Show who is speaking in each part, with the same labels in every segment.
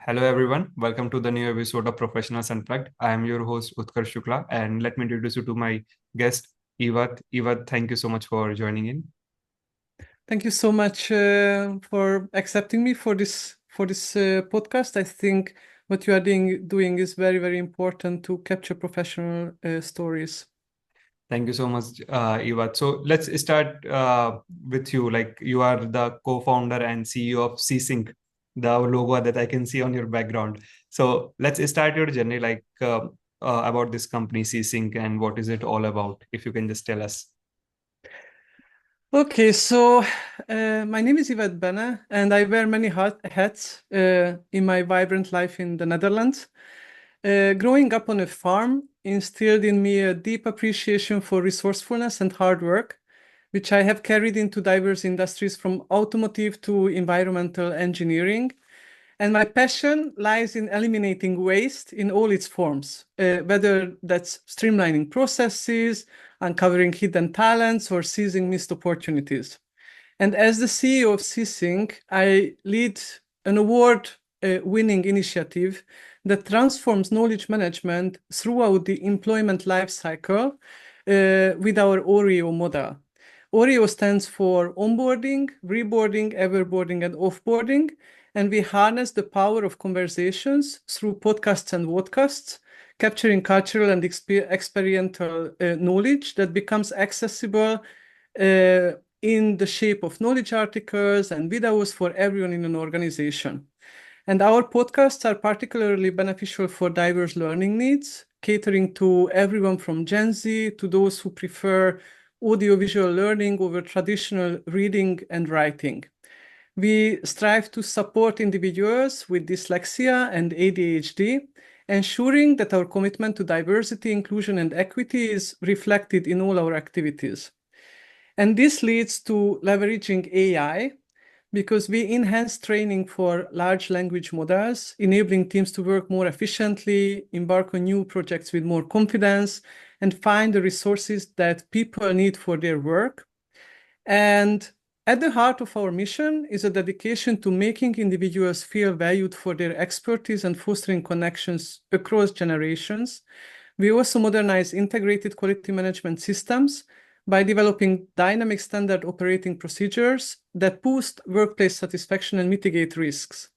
Speaker 1: Hello, everyone. Welcome to the new episode of Professionals Unplugged. I am your host, Utkarsh Shukla, and let me introduce you to my guest, Ivett. Ivett, thank you so much for joining in.
Speaker 2: Thank you so much for accepting me for this podcast. I think what you are doing is very important to capture professional stories.
Speaker 1: Thank you so much, Ivett. So let's start with you. Like you are the co-founder and CEO of C-SYNC, the logo that I can see on your background. So let's start your journey, about this company, C-SYNC, and what is it all about? If you can just tell us.
Speaker 2: Okay, so my name is Ivett Bene, and I wear many hats in my vibrant life in the Netherlands. Growing up on a farm instilled in me a deep appreciation for resourcefulness and hard work, which I have carried into diverse industries from automotive to environmental engineering. And my passion lies in eliminating waste in all its forms, whether that's streamlining processes, uncovering hidden talents, or seizing missed opportunities. And as the CEO of C-SYNC, I lead an award-winning initiative that transforms knowledge management throughout the employment lifecycle with our OREO model. OREO stands for onboarding, reboarding, everboarding, and offboarding. And we harness the power of conversations through podcasts and vodcasts, capturing cultural and experiential knowledge that becomes accessible in the shape of knowledge articles and videos for everyone in an organization. And our podcasts are particularly beneficial for diverse learning needs, catering to everyone from Gen Z to those who prefer audiovisual learning over traditional reading and writing. We strive to support individuals with dyslexia and ADHD, ensuring that our commitment to diversity, inclusion, and equity is reflected in all our activities. And this leads to leveraging AI because we enhance training for large language models, enabling teams to work more efficiently, embark on new projects with more confidence, and find the resources that people need for their work. And at the heart of our mission is a dedication to making individuals feel valued for their expertise and fostering connections across generations. We also modernize integrated quality management systems by developing dynamic standard operating procedures that boost workplace satisfaction and mitigate risks.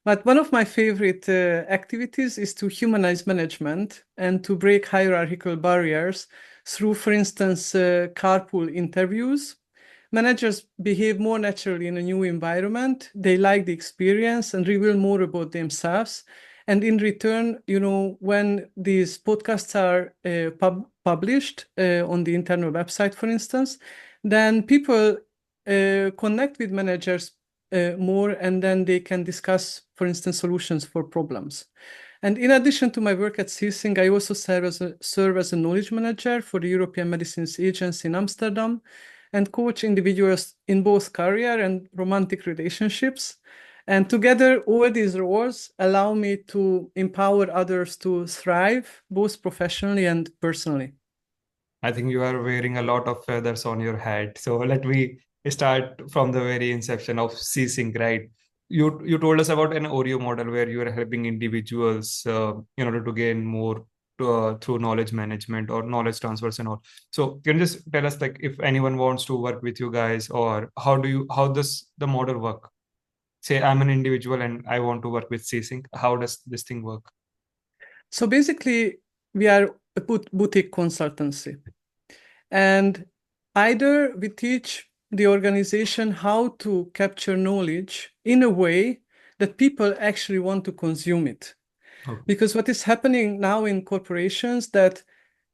Speaker 2: But one of my favorite activities is to humanize management and to break hierarchical barriers through, for instance, carpool interviews. Managers behave more naturally in a new environment. They like the experience and reveal more about themselves. And in return, when these podcasts are published on the internal website, for instance, then people connect with managers more, and then they can discuss, for instance, solutions for problems. And in addition to my work at C-SYNC, I also serve as a knowledge manager for the European Medicines Agency in Amsterdam and coach individuals in both career and romantic relationships. And together, all these roles allow me to empower others to thrive, both professionally and personally.
Speaker 1: I think you are wearing a lot of feathers on your head. So let me start from the very inception of C-Sync, right? You told us about an OREO model where you are helping individuals in order to gain more through knowledge management or knowledge transfers and all. So can you just tell us like if anyone wants to work with you guys, or how does the model work? Say I'm an individual and I want to work with C-Sync. How does this thing work?
Speaker 2: So basically, we are a boutique consultancy. And either we teach the organization how to capture knowledge in a way that people actually want to consume it.
Speaker 1: Okay.
Speaker 2: Because what is happening now in corporations that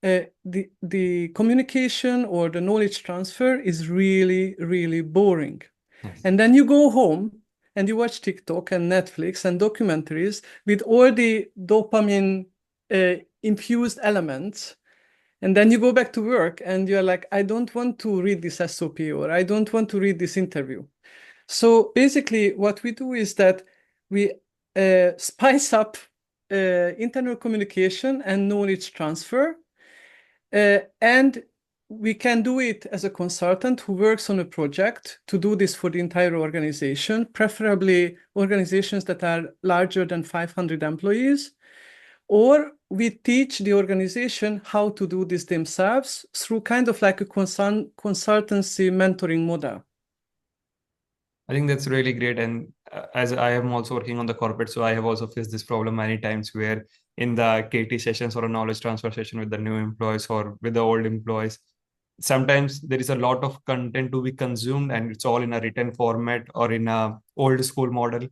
Speaker 2: the communication or the knowledge transfer is really boring.
Speaker 1: Yes.
Speaker 2: And then you go home and you watch TikTok and Netflix and documentaries with all the dopamine infused elements. And then you go back to work and you're like, I don't want to read this SOP or I don't want to read this interview. So basically, what we do is that we spice up internal communication and knowledge transfer. And we can do it as a consultant who works on a project to do this for the entire organization, preferably organizations that are larger than 500 employees, or we teach the organization how to do this themselves through kind of like a consultancy mentoring model.
Speaker 1: I think that's really great. And as I am also working on the corporate, so I have also faced this problem many times where in the KT sessions or a knowledge transfer session with the new employees or with the old employees, sometimes there is a lot of content to be consumed and it's all in a written format or in a old school model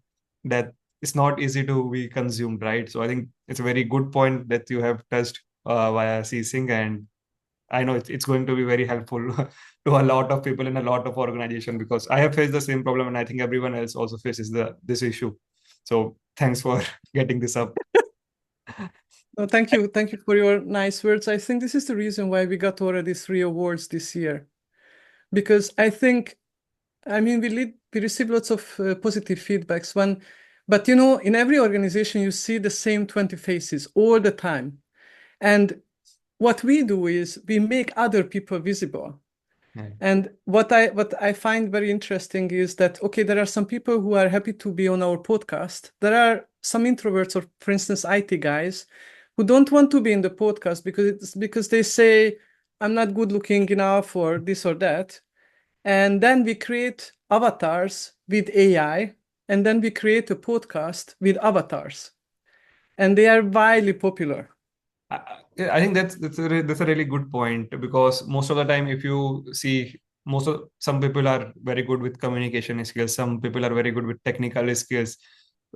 Speaker 1: that it's not easy to be consumed, right? So I think it's a very good point that you have touched via C-SYNC, and I know it's going to be very helpful to a lot of people in a lot of organization, because I have faced the same problem and I think everyone else also faces this issue. So thanks for getting this up.
Speaker 2: No, thank you. Thank you for your nice words. I think this is the reason why we got already 3 awards this year. Because I think, I mean, we receive lots of positive feedbacks but you know, in every organization, you see the same 20 faces all the time. And what we do is we make other people visible.
Speaker 1: Yeah.
Speaker 2: And what I find very interesting is that, okay, there are some people who are happy to be on our podcast. There are some introverts, or for instance, IT guys, who don't want to be in the podcast because they say, I'm not good looking enough or this or that. And then we create avatars with AI, and then we create a podcast with avatars. And they are widely popular.
Speaker 1: I think that's a really good point, because most of the time, if you see, some people are very good with communication skills, some people are very good with technical skills.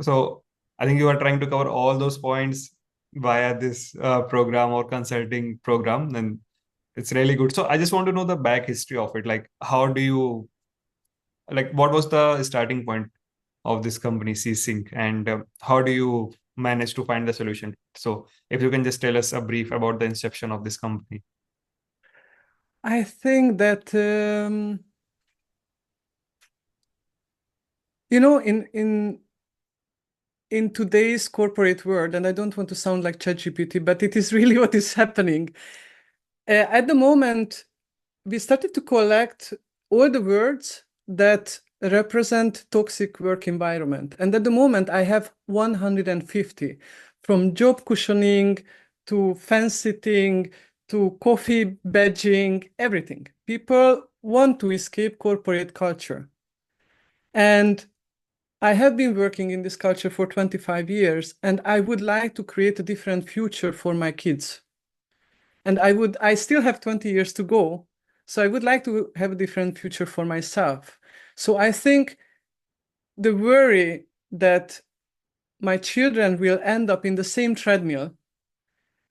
Speaker 1: So I think you are trying to cover all those points via this program or consulting program, and it's really good. So I just want to know the back history of it. Like, what was the starting point of this company, C-SYNC, and how do you manage to find the solution? So if you can just tell us a brief about the inception of this company.
Speaker 2: I think that you know, in today's corporate world, and I don't want to sound like ChatGPT, but it is really what is happening. At the moment, we started to collect all the words that represent toxic work environment. And at the moment, I have 150, from job cushioning to fence sitting to coffee badging, everything. People want to escape corporate culture. And I have been working in this culture for 25 years, and I would like to create a different future for my kids. And I still have 20 years to go, so I would like to have a different future for myself. So I think the worry that my children will end up in the same treadmill,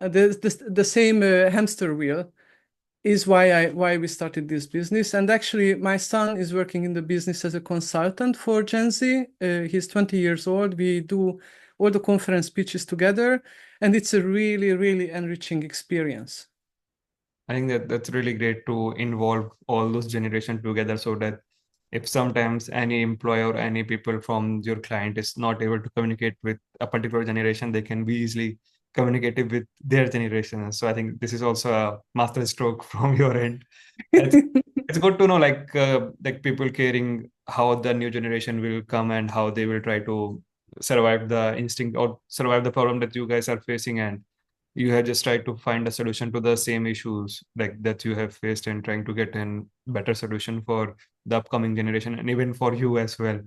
Speaker 2: the same hamster wheel, is why we started this business. And actually, my son is working in the business as a consultant for Gen Z. He's 20 years old. We do all the conference speeches together, and it's a really, really enriching experience.
Speaker 1: I think that's really great to involve all those generations together, so that if sometimes any employer or any people from your client is not able to communicate with a particular generation, they can be easily communicative with their generation. So I think this is also a master stroke from your end. It's, it's good to know, like people caring how the new generation will come and how they will try to survive the instinct or survive the problem that you guys are facing, and you have just tried to find a solution to the same issues like that you have faced, and trying to get a better solution for the upcoming generation and even for you as well,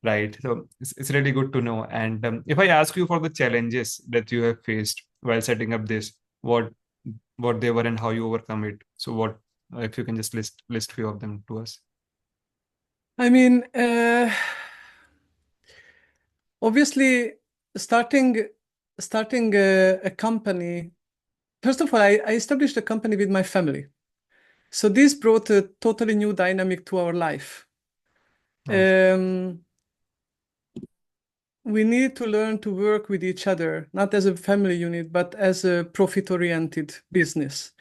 Speaker 1: right? So it's really good to know. And if I ask you for the challenges that you have faced while setting up this, what they were and how you overcome it, so what, if you can just list few of them to us.
Speaker 2: I mean, obviously, starting a company. First of all, I established a company with my family, so this brought a totally new dynamic to our life.
Speaker 1: Nice.
Speaker 2: We need to learn to work with each other, not as a family unit, but as a profit-oriented business.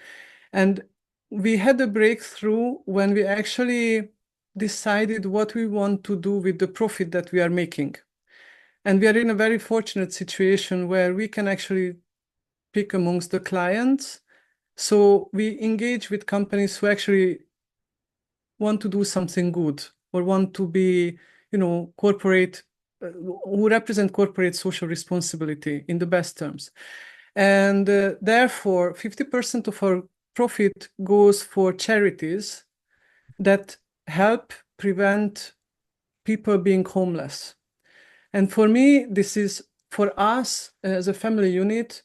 Speaker 2: And we had a breakthrough when we actually decided what we want to do with the profit that we are making. And we are in a very fortunate situation where we can actually pick amongst the clients So we engage with companies who actually want to do something good or want to be, corporate, who represent corporate social responsibility in the best terms. And therefore, 50% of our profit goes for charities that help prevent people being homeless. And for me, for us as a family unit,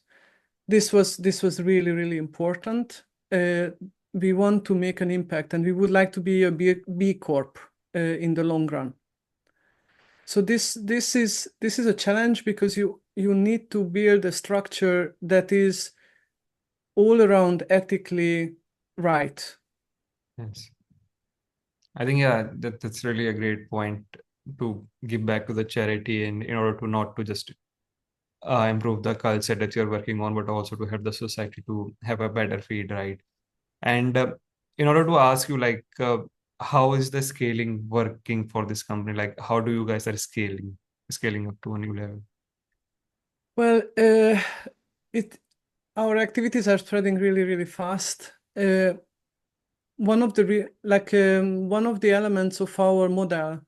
Speaker 2: this was really, really important. We want to make an impact, and we would like to be a B Corp in the long run. So this is a challenge because you need to build a structure that is all around ethically right.
Speaker 1: Yes. I think, yeah, that's really a great point to give back to the charity, and in order to not to just improve the culture that you're working on, but also to help the society to have a better feed, right? And in order to ask you, like, how is the scaling working for this company? Like, how do you guys are scaling up to a new level?
Speaker 2: Well, it our activities are spreading really, really fast. One of the elements of our model,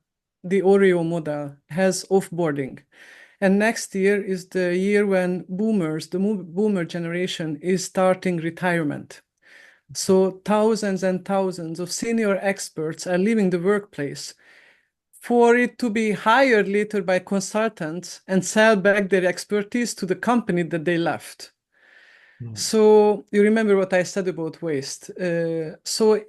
Speaker 2: the OREO model, has offboarding. And next year is the year when boomer generation is starting retirement. So thousands and thousands of senior experts are leaving the workplace for it to be hired later by consultants and sell back their expertise to the company that they left.
Speaker 1: Mm.
Speaker 2: So you remember what I said about waste. So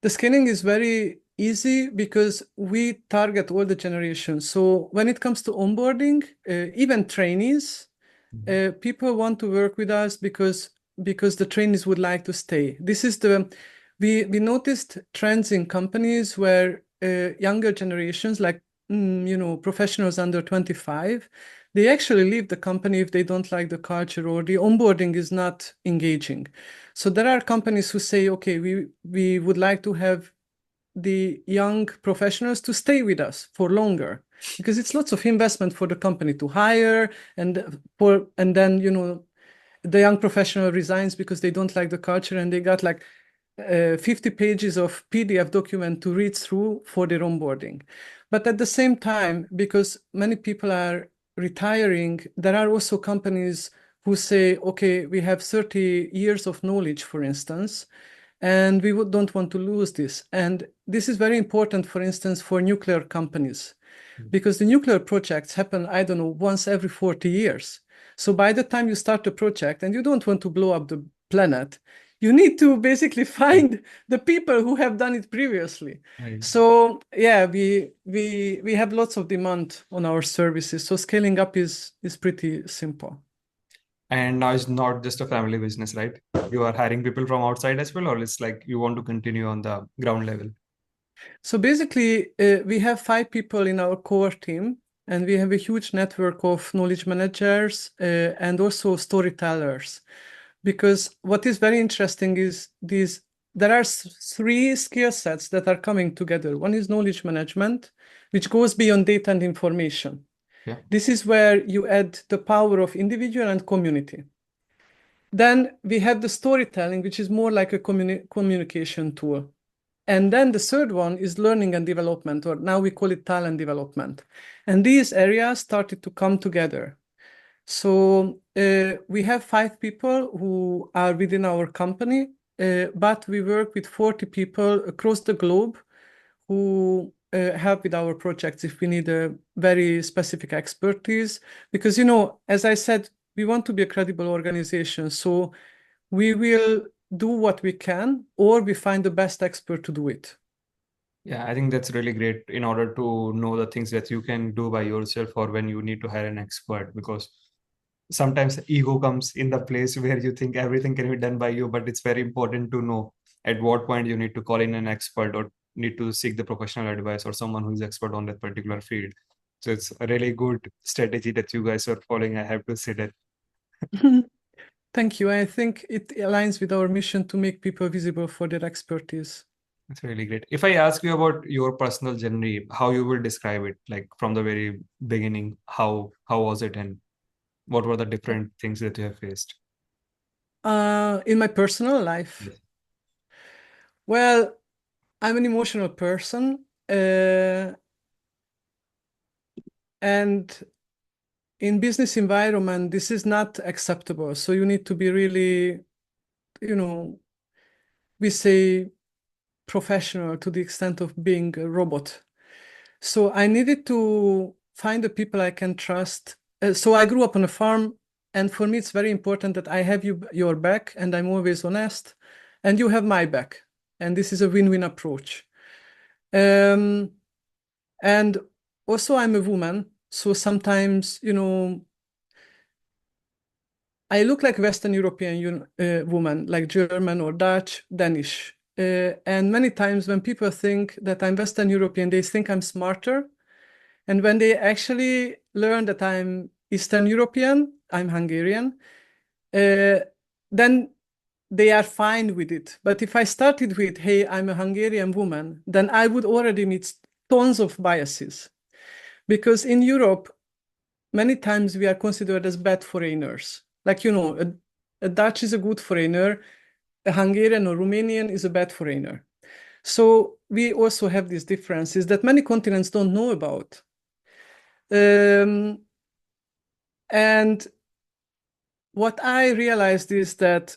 Speaker 2: the scaling is very easy because we target all the generations. So when it comes to onboarding, even trainees, people want to work with us because the trainees would like to stay. We noticed trends in companies where younger generations, like professionals under 25, they actually leave the company if they don't like the culture or the onboarding is not engaging. So there are companies who say, okay, we would like to have the young professionals to stay with us for longer because it's lots of investment for the company to hire and then the young professional resigns because they don't like the culture and they got like 50 pages of PDF document to read through for their onboarding. But at the same time, because many people are retiring, there are also companies who say, okay, we have 30 years of knowledge, for instance, and we don't want to lose this. And this is very important, for instance, for nuclear companies, because the nuclear projects happen, I don't know, once every 40 years. So by the time you start a project and you don't want to blow up the planet, you need to basically find the people who have done it previously.
Speaker 1: Right.
Speaker 2: So yeah, we have lots of demand on our services. So scaling up is pretty simple.
Speaker 1: And now it's not just a family business, right? You are hiring people from outside as well, or it's like you want to continue on the ground level?
Speaker 2: So basically, we have 5 people in our core team, and we have a huge network of knowledge managers and also storytellers. Because what is very interesting is there are 3 skill sets that are coming together. One is knowledge management, which goes beyond data and information.
Speaker 1: Yeah.
Speaker 2: This is where you add the power of individual and community. Then we have the storytelling, which is more like a communication tool. And then the third one is learning and development, or now we call it talent development. And these areas started to come together. So we have 5 people who are within our company, but we work with 40 people across the globe who help with our projects if we need a very specific expertise. Because, as I said, we want to be a credible organization. So we will do what we can, or we find the best expert to do it.
Speaker 1: Yeah, I think that's really great in order to know the things that you can do by yourself or when you need to hire an expert, because sometimes ego comes in the place where you think everything can be done by you, but it's very important to know at what point you need to call in an expert or need to seek the professional advice or someone who is expert on that particular field. So it's a really good strategy that you guys are following, I have to say that.
Speaker 2: Thank you. I think it aligns with our mission to make people visible for their expertise.
Speaker 1: It's really great. If I ask you about your personal journey, how you will describe it, like from the very beginning, how was it and what were the different things that you have faced?
Speaker 2: In my personal life,
Speaker 1: Yes.
Speaker 2: well, I'm an emotional person, and in business environment, this is not acceptable. So you need to be really, you know, we say professional to the extent of being a robot. So I needed to find the people I can trust. So I grew up on a farm, and for me, it's very important that I have your back, and I'm always honest, and you have my back. And this is a win-win approach. Um, and also, I'm a woman, so sometimes, I look like Western European woman, like German or Dutch, Danish. And many times when people think that I'm Western European, they think I'm smarter. And when they actually learn that I'm Eastern European, I'm Hungarian, uh, then they are fine with it. But if I started with, hey, I'm a Hungarian woman, then I would already meet tons of biases. Because in Europe, many times we are considered as bad foreigners. Like, a Dutch is a good foreigner, a Hungarian or Romanian is a bad foreigner. So we also have these differences that many continents don't know about. And what I realized is that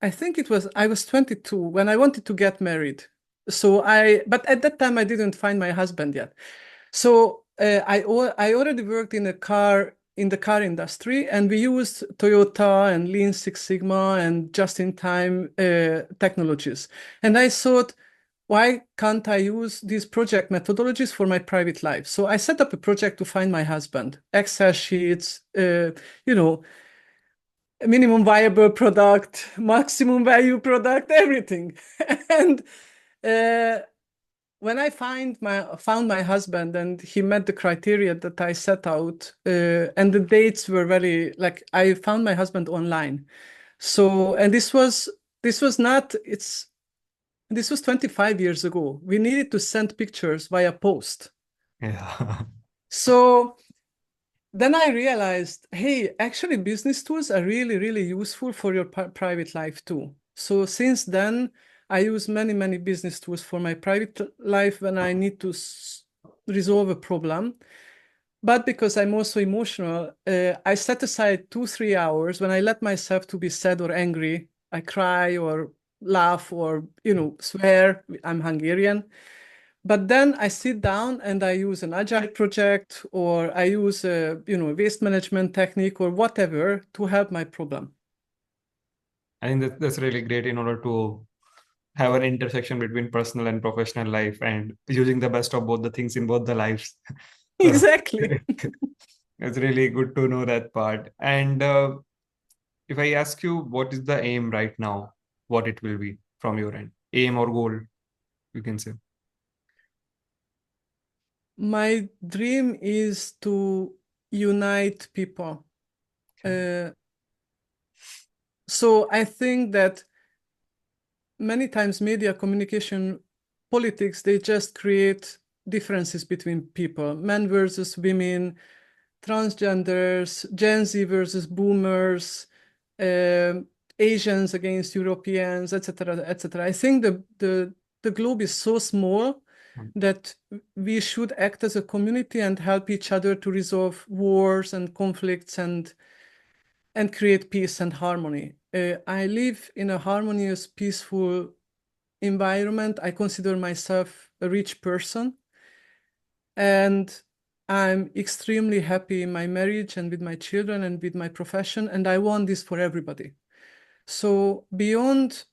Speaker 2: I was 22 when I wanted to get married. But at that time I didn't find my husband yet. So I already worked in the car industry, and we used Toyota and Lean Six Sigma and just-in-time technologies. And I thought, why can't I use these project methodologies for my private life? So I set up a project to find my husband, Excel sheets, you know, minimum viable product, maximum value product, everything. And uh, when I found my husband and he met the criteria that I set out, and the dates were very like I found my husband online. So and this was not it's this was 25 years ago. We needed to send pictures via post.
Speaker 1: Yeah.
Speaker 2: So then I realized, hey, actually business tools are really, really useful for your private life too. So since then, I use many, many business tools for my private life when I need to resolve a problem. But because I'm also emotional, I set aside 2, 3 hours when I let myself to be sad or angry. I cry or laugh or, swear. I'm Hungarian. But then I sit down and I use an agile project or I use a, waste management technique or whatever to help my problem.
Speaker 1: I think that's really great in order to have an intersection between personal and professional life and using the best of both the things in both the lives. So
Speaker 2: Exactly.
Speaker 1: it's really good to know that part. And if I ask you what is the aim right now, what it will be from your end, aim or goal, you can say.
Speaker 2: My dream is to unite people.
Speaker 1: Okay.
Speaker 2: Uh, so I think that many times media communication politics, they just create differences between people, men versus women, transgenders, Gen Z versus boomers, um, Asians against Europeans, etc., etc. I think the globe is so small
Speaker 1: Mm.
Speaker 2: that we should act as a community and help each other to resolve wars and conflicts and create peace and harmony. I live in a harmonious, peaceful environment. I consider myself a rich person, and I'm extremely happy in my marriage and with my children and with my profession, and I want this for everybody. So beyond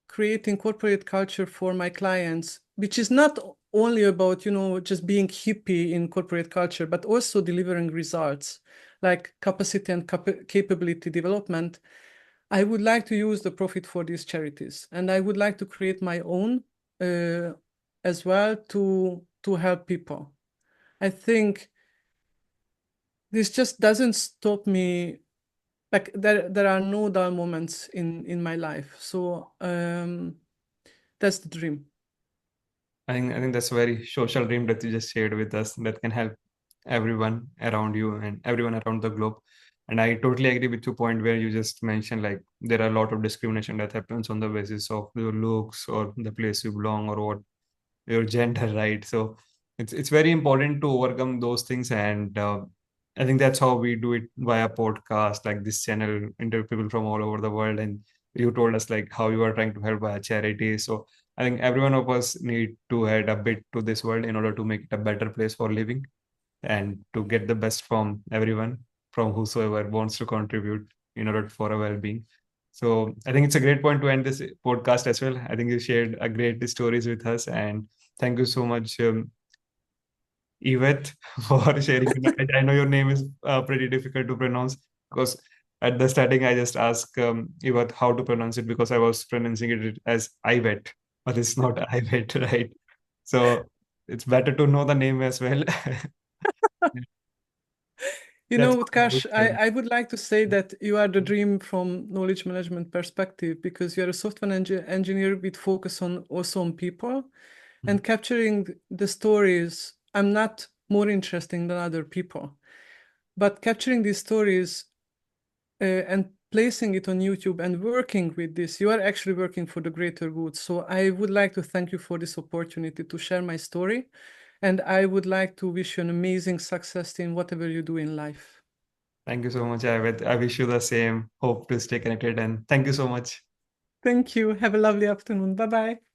Speaker 2: creating corporate culture for my clients, which is not only about, just being hippie in corporate culture, but also delivering results like capacity and capability development, I would like to use the profit for these charities, and I would like to create my own uh, as well to help people. I think this just doesn't stop me. Like there are no dull moments in my life. So that's the dream.
Speaker 1: I think that's a very social dream that you just shared with us that can help everyone around you and everyone around the globe. And I totally agree with your point where you just mentioned like there are a lot of discrimination that happens on the basis of your looks or the place you belong or what your gender, right? So it's very important to overcome those things, and I think that's how we do it via podcast like this channel, interview people from all over the world, and you told us like how you are trying to help via charity. So I think every one of us need to add a bit to this world in order to make it a better place for living and to get the best from everyone, from whosoever wants to contribute in order for a well-being. So I think it's a great point to end this podcast as well. I think you shared a great stories with us, and thank you so much, Ivett, for sharing. I know your name is pretty difficult to pronounce because at the starting I just asked Ivett how to pronounce it because I was pronouncing it as Ivett, but it's not Ivett, right? So it's better to know the name as well.
Speaker 2: You
Speaker 1: That's
Speaker 2: know,
Speaker 1: how we
Speaker 2: Utkarsh, I would like to say that you are the dream from knowledge management perspective because you're a software engineer with focus on also on people and capturing the stories. I'm not more interesting than other people, but capturing these stories and placing it on YouTube and working with this, you are actually working for the greater good. So I would like to thank you for this opportunity to share my story. And I would like to wish you an amazing success in whatever you do in life.
Speaker 1: Thank you so much, Ivett. I wish you the same. Hope to stay connected, and thank you so much.
Speaker 2: Thank you. Have a lovely afternoon. Bye bye.